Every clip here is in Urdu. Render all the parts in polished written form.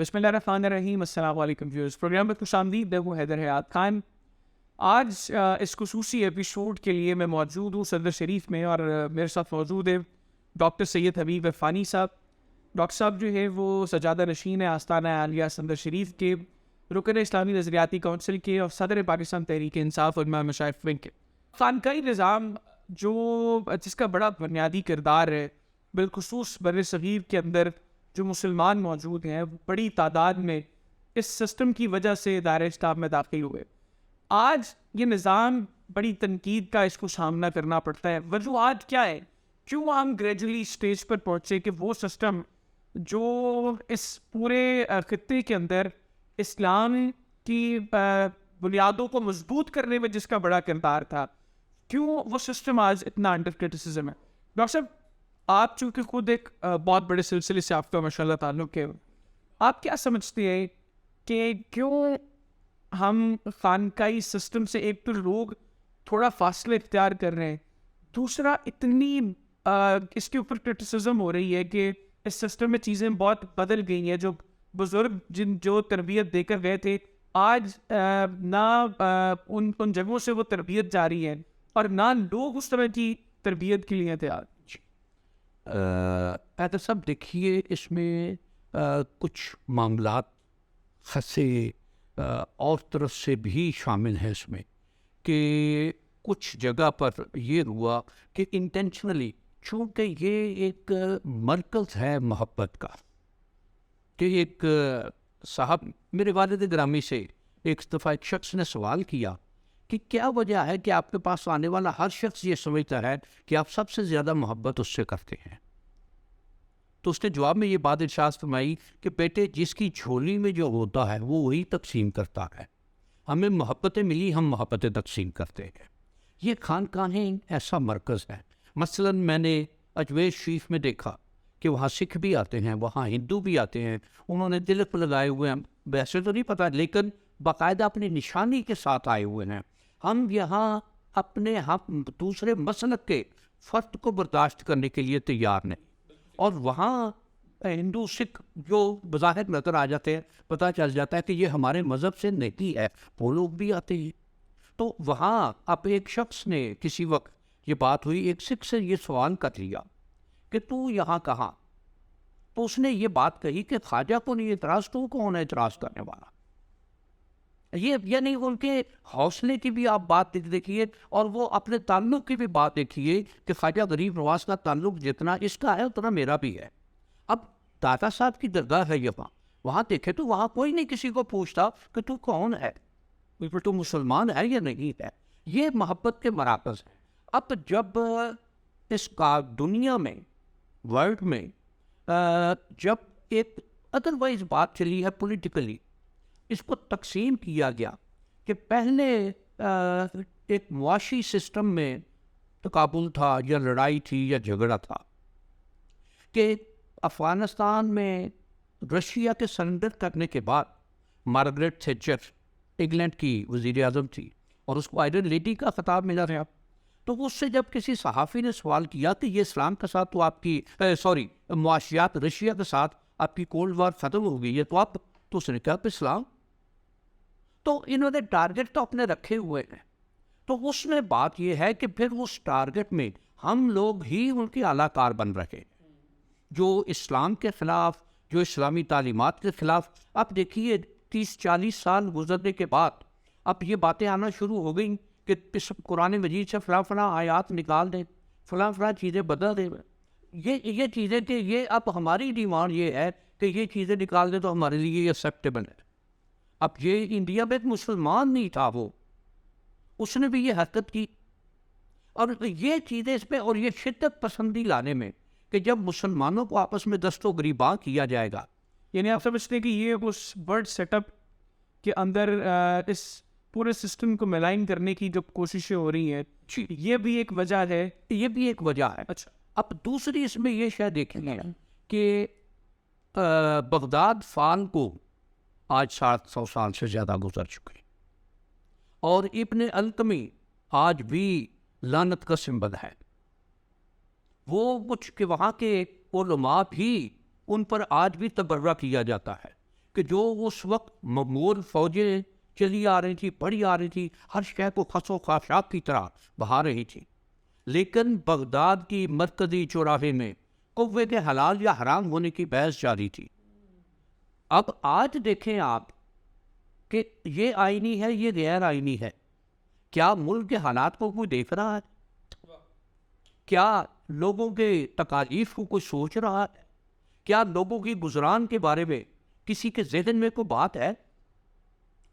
بسم اللہ الرحمن الرحیم. السلام علیکم ویورز. پروگرام میں خوش آمدید. میں ہوں حیدر حیات خان. آج اس خصوصی ایپیسوڈ کے لیے میں موجود ہوں صدر شریف میں, اور میرے ساتھ موجود ہے ڈاکٹر سید حبیب عرفانی صاحب. ڈاکٹر صاحب جو ہے وہ سجادہ نشین ہے آستانہ عالیہ صدر شریف کے, رکن اسلامی نظریاتی کونسل کے, اور صدر پاکستان تحریک انصاف اور امام مشائخ ونگ کے. خانقاہی نظام جس کا بڑا بنیادی کردار ہے, بالخصوص بر صغیر کے اندر جو مسلمان موجود ہیں بڑی تعداد میں اس سسٹم کی وجہ سے دائرہ اسلام میں داخل ہوئے. آج یہ نظام بڑی تنقید کا اس کو سامنا کرنا پڑتا ہے. وجوہات کیا ہے, کیوں ہم گریجولی اسٹیج پر پہنچے کہ وہ سسٹم جو اس پورے خطے کے اندر اسلام کی بنیادوں کو مضبوط کرنے میں جس کا بڑا کردار تھا, کیوں وہ سسٹم آج اتنا انڈر کرٹیسزم ہے. ڈاکٹر صاحب, آپ چونکہ خود ایک بہت بڑے سلسلے سے آپ کا ماشاء اللہ تعلق ہے, آپ کیا سمجھتے ہیں کہ کیوں ہم خانقاہی سسٹم سے, ایک تو لوگ تھوڑا فاصلہ اختیار کر رہے ہیں, دوسرا اتنی اس کے اوپر کرٹیسزم ہو رہی ہے کہ اس سسٹم میں چیزیں بہت بدل گئی ہیں. جو بزرگ جو تربیت دے کر گئے تھے, آج نہ ان جگہوں سے وہ تربیت جاری ہے, اور نہ لوگ اس طرح کی تربیت کے لیے تیار. حیدر صاحب دیکھیے, اس میں کچھ معاملات خاصے اور طرف سے بھی شامل ہیں اس میں, کہ کچھ جگہ پر یہ ہوا کہ انٹینشنلی, چونکہ یہ ایک مرکز ہے محبت کا, کہ ایک صاحب میرے والد گرامی سے ایک دفعہ ایک شخص نے سوال کیا کہ کیا وجہ ہے کہ آپ کے پاس آنے والا ہر شخص یہ سمجھتا ہے کہ آپ سب سے زیادہ محبت اس سے کرتے ہیں. تو اس نے جواب میں یہ بات ارشاد فرمائی کہ بیٹے, جس کی جھولی میں جو ہوتا ہے وہ وہی تقسیم کرتا ہے. ہمیں محبتیں ملی, ہم محبتیں تقسیم کرتے ہیں. یہ خانقاہیں ایسا مرکز ہے. مثلا میں نے اجمیر شریف میں دیکھا کہ وہاں سکھ بھی آتے ہیں, وہاں ہندو بھی آتے ہیں, انہوں نے تلک لگائے ہوئے ہیں, ویسے تو نہیں پتہ, لیکن باقاعدہ اپنی نشانی کے ساتھ آئے ہوئے ہیں. ہم یہاں اپنے دوسرے مسلک کے فرد کو برداشت کرنے کے لیے تیار نہیں, اور وہاں ہندو سکھ جو بظاہر نظر آ جاتے ہیں, پتہ چل جاتا ہے کہ یہ ہمارے مذہب سے نہیں ہے, وہ لوگ بھی آتے ہیں. تو وہاں اب ایک شخص نے کسی وقت یہ بات ہوئی, ایک سکھ سے یہ سوال کر لیا کہ تو یہاں کہاں, تو اس نے یہ بات کہی کہ خواجہ کو نہیں اعتراض, تو کون ہے اعتراض کرنے والا. یہ نہیں, ان کے حوصلے کی بھی آپ بات دیکھیے, اور وہ اپنے تعلق کی بھی بات دیکھیے کہ خواجہ غریب نواز کا تعلق جتنا اس کا ہے اتنا میرا بھی ہے. اب داتا صاحب کی درگاہ ہے وہاں دیکھے تو وہاں کوئی نہیں کسی کو پوچھتا کہ تو کون ہے, تو مسلمان ہے یا نہیں ہے. یہ محبت کے مراکز ہیں. اب جب اس کا دنیا میں, ورلڈ میں جب ایک ادروائز بات چلی ہے پولیٹیکلی, اس کو تقسیم کیا گیا کہ پہلے ایک معاشی سسٹم میں تقابل تھا, یا لڑائی تھی, یا جھگڑا تھا, کہ افغانستان میں رشیا کے سرنڈر کرنے کے بعد مارگریٹ تھیچر انگلینڈ کی وزیر اعظم تھی, اور اس کو آئرن لیڈی کا خطاب ملا تھا. تو اس سے جب کسی صحافی نے سوال کیا کہ یہ اسلام کے ساتھ تو آپ کی معاشیات رشیا کے ساتھ آپ کی کولڈ وار ختم ہو گئی ہے, تو اس نے کہا کہ اسلام, تو انہوں نے ٹارگٹ تو اپنے رکھے ہوئے ہیں. تو اس میں بات یہ ہے کہ پھر اس ٹارگٹ میں ہم لوگ ہی ان کی اعلیٰ کار بن رہے ہیں, جو اسلام کے خلاف, جو اسلامی تعلیمات کے خلاف. اب دیکھیے 30-40 سال گزرنے کے بعد اب یہ باتیں آنا شروع ہو گئیں کہ قرآن مجید سے فلاں فلاں آیات نکال دیں, فلاں فلاں چیزیں بدل دیں. یہ چیزیں کہ یہ اب ہماری ڈیمانڈ یہ ہے کہ یہ چیزیں نکال دیں تو ہمارے لیے یہ ایکسیپٹیبل ہے. اب یہ انڈیا میں ایک مسلمان نہیں تھا, اس نے بھی یہ حرکت کی, اور یہ چیزیں اس میں, اور یہ شدت پسندی لانے میں کہ جب مسلمانوں کو آپس میں دست و گریباں کیا جائے گا. یعنی آپ سمجھتے ہیں کہ یہ اس ورڈ سیٹ اپ کے اندر اس پورے سسٹم کو ملائن کرنے کی جو کوششیں ہو رہی ہیں, یہ بھی ایک وجہ ہے. یہ بھی ایک وجہ ہے. اچھا, اب دوسری اس میں یہ شاید دیکھیں گے کہ بغداد فال کو آج 700 سال سے زیادہ گزر چکے, اور ابن القمی آج بھی لعنت کا سمبل ہے. وہ کچھ کہ وہاں کے علماء بھی ان پر آج بھی تبرہ کیا جاتا ہے کہ جو اس وقت مغول فوجیں چلی آ رہی تھی، بڑی آ رہی تھی، ہر شے کو خس و خاشاک کی طرح بہا رہی تھی، لیکن بغداد کی مرکزی چوراہے میں قوے کے حلال یا حرام ہونے کی بحث جاری تھی۔ اب آج دیکھیں آپ کہ یہ آئینی ہے، یہ غیر آئینی ہے، کیا ملک کے حالات کو کوئی دیکھ رہا ہے؟ کیا لوگوں کے تکالیف کو کوئی سوچ رہا ہے؟ کیا لوگوں کی گزران کے بارے میں کسی کے ذہن میں کوئی بات ہے؟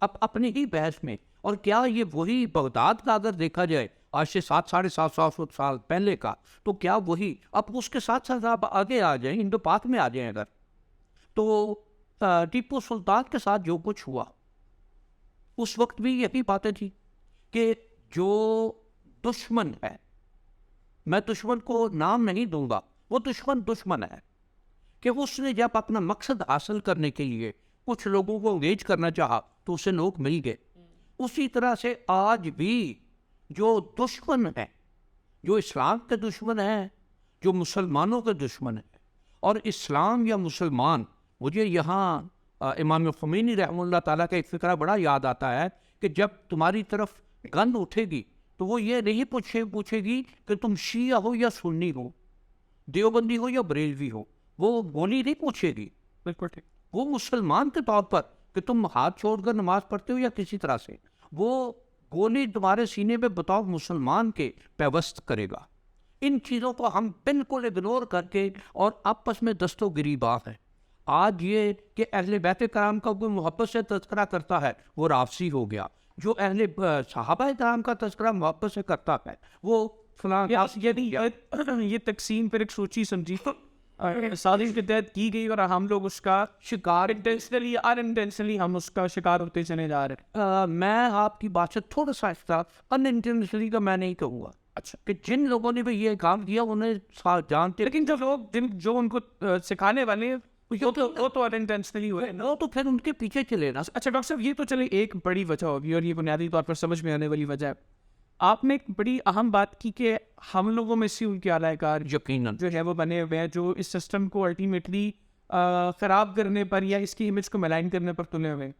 اب اپنی ہی بحث میں، اور کیا یہ وہی بغداد کا اگر دیکھا جائے آج سے 700-750 سال پہلے کا، تو کیا وہی اب اس کے ساتھ ساتھ آپ آگے آ جائیں، انڈو پاک میں آ جائیں اگر، تو ٹیپو سلطان کے ساتھ جو کچھ ہوا اس وقت بھی یہی باتیں تھی کہ جو دشمن ہے، میں دشمن کو نام نہیں دوں گا، وہ دشمن ہے، کہ اس نے جب اپنا مقصد حاصل کرنے کے لیے کچھ لوگوں کو انگیج کرنا چاہا تو اسے لوگ مل گئے۔ اسی طرح سے آج بھی جو دشمن ہیں، جو اسلام کے دشمن ہیں، جو مسلمانوں کے دشمن ہیں، اور اسلام یا مسلمان، مجھے یہاں امام خمینی رحمہ اللہ تعالیٰ کا ایک فقرہ بڑا یاد آتا ہے کہ جب تمہاری طرف گن اٹھے گی تو وہ یہ نہیں پوچھے گی کہ تم شیعہ ہو یا سنی ہو، دیوبندی ہو یا بریلوی ہو، وہ گولی نہیں پوچھے گی، بالکل ٹھیک، وہ مسلمان کے طور پر کہ تم ہاتھ چھوڑ کر نماز پڑھتے ہو یا کسی طرح سے، وہ گولی تمہارے سینے پہ بطور مسلمان کے پیوست کرے گا۔ ان چیزوں کو ہم بالکل اگنور کر کے اور آپس میں دست و گریباں ہیں۔ آج یہ کہ اہل بیت کرام کا کوئی محبت سے تذکرہ کرتا ہے وہ رافضی ہو گیا، جو اہل صحابہ کرام کا تذکرہ محبت سے کرتا ہے وہ فلاں۔ یہ تقسیم پھر ایک سوچی سمجھی سازش کے تحت کی گئی، اور ہم لوگ اس کا شکار انٹینشنلی یا ان انٹینشنلی ہم اس کا شکار ہوتے چلے جا رہے ہیں۔ میں آپ کی بات سے تھوڑا سا ان انٹینشنلی کا میں نہیں کہوں گا، اچھا، کہ جن لوگوں نے بھی یہ کام کیا انہیں جانتے، لیکن جو لوگ جو ان کو سکھانے والے وہ تو ان انٹینشنلی ہوئے نا، وہ تو پھر ان کے پیچھے چلے نا۔ اچھا ڈاکٹر صاحب، یہ تو چلے ایک بڑی وجہ ہوگی اور یہ بنیادی طور پر سمجھ میں آنے والی وجہ ہے۔ آپ نے ایک بڑی اہم بات کی کہ ہم لوگوں میں سے ان کے اعلی کار یقیناً جو ہے وہ بنے ہوئے ہیں، جو اس سسٹم کو الٹیمیٹلی خراب کرنے پر یا اس کی امیج کو ملائن کرنے پر تلے ہوئے ہیں۔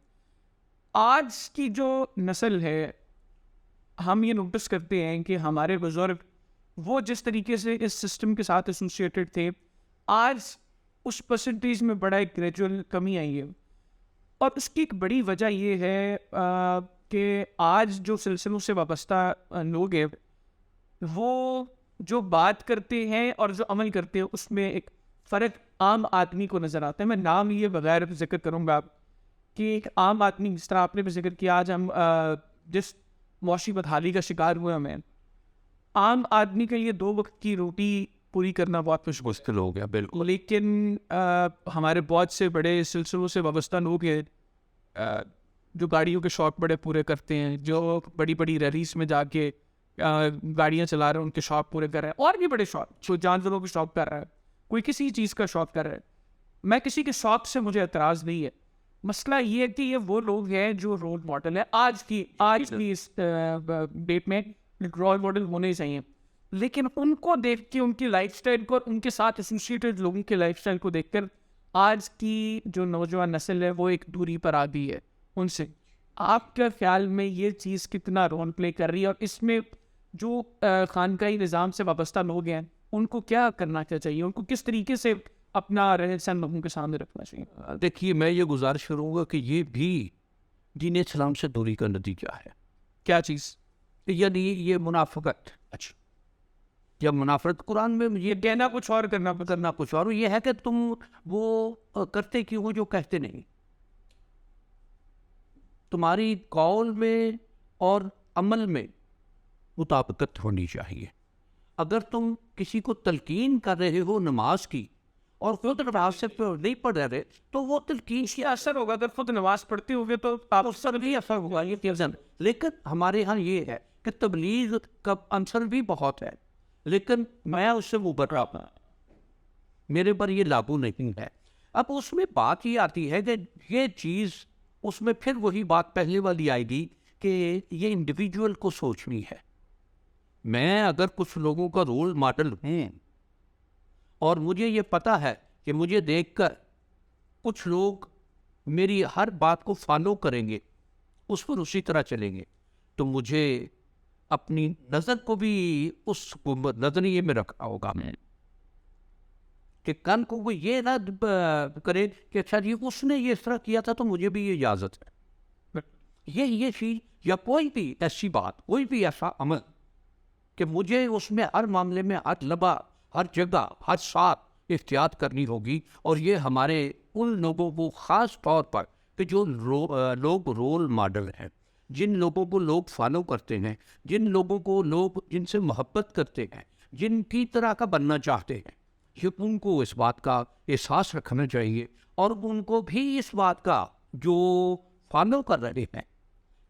آج کی جو نسل ہے، ہم یہ نوٹس کرتے ہیں کہ ہمارے بزرگ وہ جس طریقے سے اس سسٹم کے ساتھ ایسوسیٹڈ تھے، آج اس پرسنٹیج میں بڑا ایک گریجول کمی آئی ہے، اور اس کی ایک بڑی وجہ یہ ہے کہ آج جو سلسلوں سے وابستہ لوگ ہیں وہ جو بات کرتے ہیں اور جو عمل کرتے ہیں اس میں ایک فرق عام آدمی کو نظر آتا ہے۔ میں نام لیے بغیر ذکر کروں گا کہ ایک عام آدمی، جس طرح آپ نے بھی ذکر کیا، آج ہم جس معاشی بدحالی کا شکار ہوئے ہمیں، عام آدمی کے لیے 2 وقت کی روٹی پوری کرنا بہت مشکل ہو گیا، بالکل۔ لیکن ہمارے بہت سے بڑے سلسلوں سے وابستہ لوگ ہیں جو گاڑیوں کے شوق بڑے پورے کرتے ہیں، جو بڑی بڑی ریلیز میں جا کے گاڑیاں چلا رہے ہیں، ان کے شوق پورے کر رہے ہیں، اور بھی بڑے شوق، جو جانوروں کے شوق کر رہا ہے، کوئی کسی چیز کا شوق کر رہا ہے۔ میں کسی کے شوق سے مجھے اعتراض نہیں ہے، مسئلہ یہ ہے کہ یہ وہ لوگ ہیں جو رول ماڈل ہے آج کی اس ڈیٹ میں رول ماڈل ہونے چاہیے، لیکن ان کو دیکھ کے، ان کی لائف اسٹائل کو اور ان کے ساتھ ایسوسیٹڈ لوگوں کی لائف اسٹائل کو دیکھ کر آج کی جو نوجوان نسل ہے وہ ایک دوری پر آ گئی ہے ان سے۔ آپ کے خیال میں یہ چیز کتنا رول پلے کر رہی ہے، اور اس میں جو خانقاہی نظام سے وابستہ لوگ ہیں ان کو کیا کرنا چاہیے، ان کو کس طریقے سے اپنا رہن سہن لوگوں کے سامنے رکھنا چاہیے؟ دیکھیے، میں یہ گزارش کروں گا کہ یہ بھی دین اسلام سے دوری کا نتیجہ ہے۔ کیا چیز؟ یعنی یہ منافقت، اچھا، یا منافقت قرآن میں یہ یہ کہنا کچھ اور کرنا کچھ اور، یہ ہے کہ تم وہ کرتے کیوں ہو جو کہتے نہیں۔ تمہاری قول میں اور عمل میں مطابقت ہونی چاہیے۔ اگر تم کسی کو تلقین کر رہے ہو نماز کی اور خود نماز سے نہیں پڑھ رہے تو وہ تلقین اس کا اثر ہوگا، اگر خود نماز پڑھتے ہوگے تو اثر بھی اثر ہوگا، یہ تیزن۔ لیکن ہمارے ہاں یہ ہے کہ تبلیغ کا عنصر بھی بہت ہے، لیکن میں اس سے مبر رہا ہوں، میرے پر یہ لاگو نہیں ہے۔ اب اس میں بات یہ آتی ہے کہ یہ چیز، اس میں پھر وہی بات پہلے والی آئے گی کہ یہ انڈیویجول کو سوچنی ہے۔ میں اگر کچھ لوگوں کا رول ماڈل ہوں اور مجھے یہ پتہ ہے کہ مجھے دیکھ کر کچھ لوگ میری ہر بات کو فالو کریں گے، اس پر اسی طرح چلیں گے، تو مجھے اپنی نظر کو بھی اس نظریے میں رکھنا ہوگا کہ کل کو وہ یہ نہ کرے کہ اچھا جی اس نے یہ اس طرح کیا تھا تو مجھے بھی یہ اجازت ہے. یہ چیز یا کوئی بھی ایسی بات، کوئی بھی ایسا عمل کہ مجھے اس میں ہر معاملے میں ہر لمحہ، ہر جگہ، ہر ساتھ احتیاط کرنی ہوگی. اور یہ ہمارے ان لوگوں کو خاص طور پر کہ جو لوگ رول ماڈل ہیں، جن لوگوں کو لوگ فالو کرتے ہیں، جن لوگوں کو لوگ جن سے محبت کرتے ہیں، جن کی طرح کا بننا چاہتے ہیں، یہ ان کو اس بات کا احساس رکھنا چاہیے. اور ان کو بھی اس بات کا جو فالو کر رہے ہیں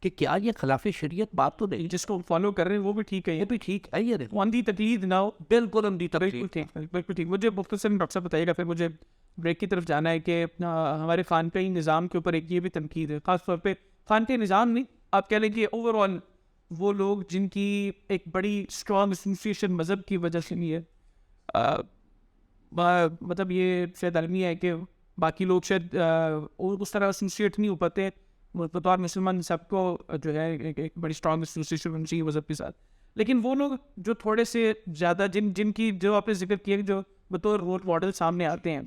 کہ کیا یہ خلاف شریعت بات تو نہیں، جس کو فالو کر رہے ہیں وہ بھی ٹھیک ہے، یہ بھی ٹھیک ہے. یہ اندھی تقلید نہ ہو. بالکل اندھی تقلید. بالکل ٹھیک، بالکل ٹھیک. مجھے مختصر ڈاکٹر صاحب بتائیے گا، پھر مجھے بریک کی طرف جانا ہے کہ ہمارے خانقاہی نظام کے اوپر ایک یہ بھی تنقید ہے، خاص طور پہ خانقاہی نظام نہیں، آپ کہہ لیں کہ اوور آل وہ لوگ جن کی ایک بڑی اسٹرانگ ایسوسیشن مذہب کی وجہ سے نہیں ہے. مطلب یہ شاید المیہ ہے کہ باقی لوگ شاید اس طرح ایسوسیٹ نہیں ہو پاتے. بطور مسلمان سب کو جو ہے ایک بڑی اسٹرانگ ایسوسیشن ہونی چاہیے مذہب کے ساتھ. لیکن وہ لوگ جو تھوڑے سے زیادہ جن کی جو آپ نے ذکر کیا جو بطور رول ماڈل سامنے آتے ہیں،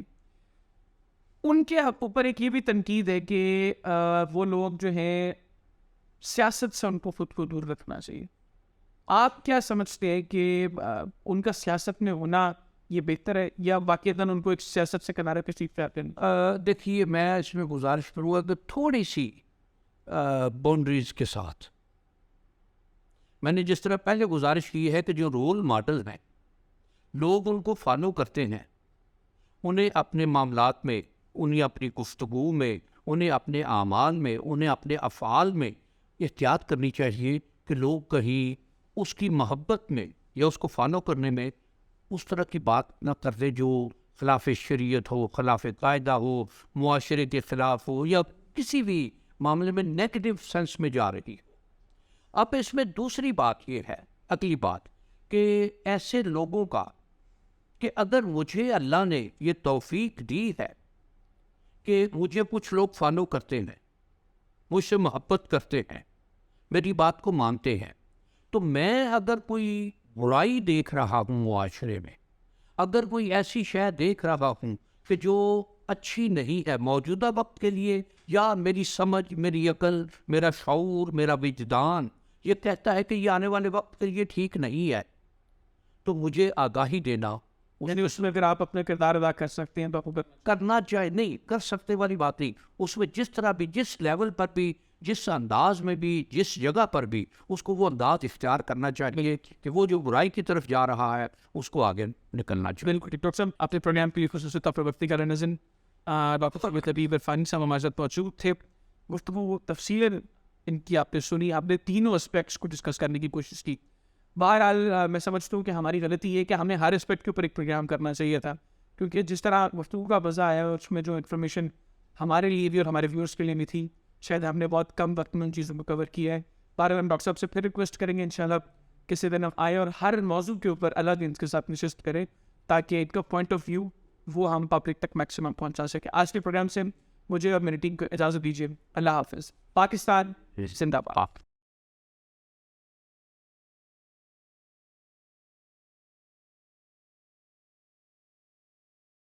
ان کے اوپر ایک یہ بھی تنقید ہے کہ وہ لوگ جو ہیں سیاست سے ان کو خود کو دور رکھنا چاہیے. آپ کیا سمجھتے ہیں کہ ان کا سیاست میں ہونا یہ بہتر ہے یا واقعتاً ان کو ایک سیاست سے کنارے پہ سیکھ جاتے ہیں؟ دیکھیے میں اس میں گزارش کروں گا کہ تھوڑی سی باؤنڈریز کے ساتھ. میں نے جس طرح پہلے گزارش کی ہے کہ جو رول ماڈل ہیں لوگ ان کو فالو کرتے ہیں، انہیں اپنے معاملات میں، انہیں اپنی گفتگو میں، انہیں اپنے اعمال میں، انہیں اپنے افعال میں احتیاط کرنی چاہیے کہ لوگ کہیں اس کی محبت میں یا اس کو فالو کرنے میں اس طرح کی بات نہ کر دے جو خلاف شریعت ہو، خلاف قاعدہ ہو، معاشرے کے خلاف ہو، یا کسی بھی معاملے میں نیگیٹو سینس میں جا رہی ہو. اب اس میں دوسری بات یہ ہے، اگلی بات، کہ ایسے لوگوں کا کہ اگر مجھے اللہ نے یہ توفیق دی ہے کہ مجھے کچھ لوگ فالو کرتے ہیں، مجھ سے محبت کرتے ہیں، میری بات کو مانتے ہیں، تو میں اگر کوئی برائی دیکھ رہا ہوں معاشرے میں، اگر کوئی ایسی شے دیکھ رہا ہوں کہ جو اچھی نہیں ہے موجودہ وقت کے لیے، یا میری سمجھ، میری عقل، میرا شعور، میرا وجدان یہ کہتا ہے کہ یہ آنے والے وقت کے لیے ٹھیک نہیں ہے، تو مجھے آگاہی دینا، یعنی اس میں اگر آپ اپنا کردار ادا کر سکتے ہیں تو آپ کو کرنا چاہیے. نہیں کر سکتے والی بات نہیں، اس میں جس طرح بھی، جس لیول پر بھی، جس انداز میں بھی، جس جگہ پر بھی اس کو وہ انداز اختیار کرنا چاہیے کہ وہ جو برائی کی طرف جا رہا ہے اس کو آگے نکلنا چاہیے. بالکل. ڈاکٹر صاحب اپنے پروگرام کی خصوصی طور پر وقتی کا نظم ڈاکٹر طبیب طبیب عرفانی صاحب ہمارے ساتھ موجود تھے. گفتگو تفصیل ان کی آپ نے سنی، آپ نے تینوں اسپیکٹس کو ڈسکس کرنے کی کوشش کی. بہرحال میں سمجھتا ہوں کہ ہماری غلطی یہ ہے کہ ہمیں ہر اسپیکٹ کے اوپر ایک پروگرام کرنا چاہیے تھا، کیونکہ جس طرح گفتگو کا مزہ آیا اس میں جو انفارمیشن ہمارے لیے بھی اور ہمارے ویورس کے لیے بھی تھی، شاید ہم نے بہت کم وقت میں ان چیزوں کو کور کیا ہے. بہرحال ہم ڈاکٹر صاحب سے پھر ریکویسٹ کریں گے انشاءاللہ کسی دن آئے اور ہر موضوع کے اوپر الگ ان کے ساتھ نشست کریں تاکہ ان کا پوائنٹ آف ویو وہ ہم پبلک تک میکسیمم پہنچا سکیں. آج کے پروگرام سے مجھے اور میری ٹیم کو اجازت دیجیے. اللہ حافظ. پاکستان زندہ باد.